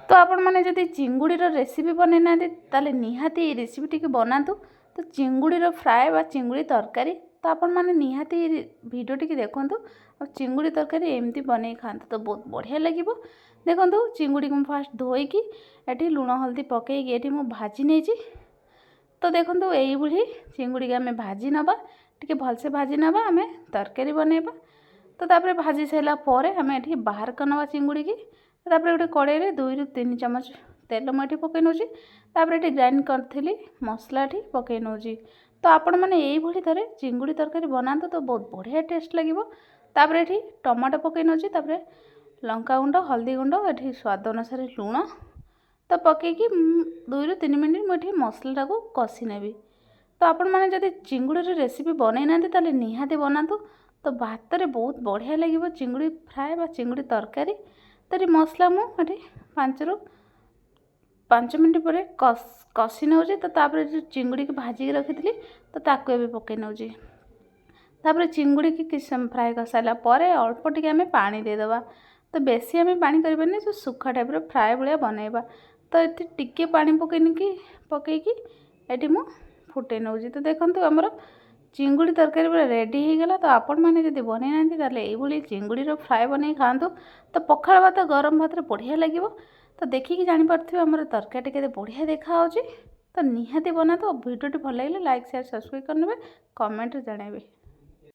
तो आपण मैंने जदि चिंगुड़ीर रेसिपी बनै ना ताले निहाती ये रेसिपी टी बनातु। तो चिंगुड़ीर फ्राए बा चिंगुड़ी तरकारी तो आपण मैंने निहाती वीडियो टी देखूँ और चिंगुड़ी तरकारी एमती बन खाते तो बहुत बढ़िया लगे। देखो चिंगुड़ी को फास्ट धोईकी ये लुण हल्दी पकईकी ये भाजी नहीं। तो देखो यही चिंगुड़ी आम भाजी नवा टी भलसे भाजी नवा आम तरकारी बनैबा। तो तापर भाजी सारापर आम ये बाहर करनवा चिंगुड़ी की। तापर गोटे कड़ाई में 2 ରୁ 3 ଚାମच तेल मुझे पकई नौची। तापर ये ग्राइंड करी मसला पकई नौची। तो आपण मैंने यही थे चिंगुड़ी तरकारी बनाते तो बहुत बढ़िया टेस्ट लगे। तापर ये टमाटो पकई नौची। तापर लंका गुंड हल्दी गुंड ये स्वाद अनुसार लुण तो पकईकी 2 ରୁ 3 मिनट मुझे मसला को कषि नेबी। तो आपण मैंने जदि चिंगुड़ी रेसिपी बनई ना ताले निहाती बनातु। तो भात रे बहुत बढ़िया लगे चिंगुड़ी फ्राए बा चिंगुड़ी तरकारी। तो ये मसला मुझे 5 ରୁ 5 मिनट पर कषि नौची। तो तापर चिंगुड़ी की भाजी रखी तो ताकू ए पकई नौची। तापर चिंगुड़ी की किछ समय फ्राए कर सारा पर अल्प टिके आम पानी देदेबा। तो बेसी आम पानी करबानी जो सुखा टाइप फ्राए भाया बनैबा। तो ये टिके पानी पकईकी ये मु फुटे नौची। तो देखो आमर चिंगुड़ी तरकारी पूरा रेडी हो गला। तो आपण मैंने जब बनै ना ये चिंगुड़ी फ्राए बन खातु। तो पखाल भात गरम भात बढ़िया लगे। तो देखिए जानीपे आमर तरकारी के बढ़िया देखा। तो निहाती बना तो वीडियो भल लगे लाइक शेयर सब्सक्राइब करने कमेंट जानवे।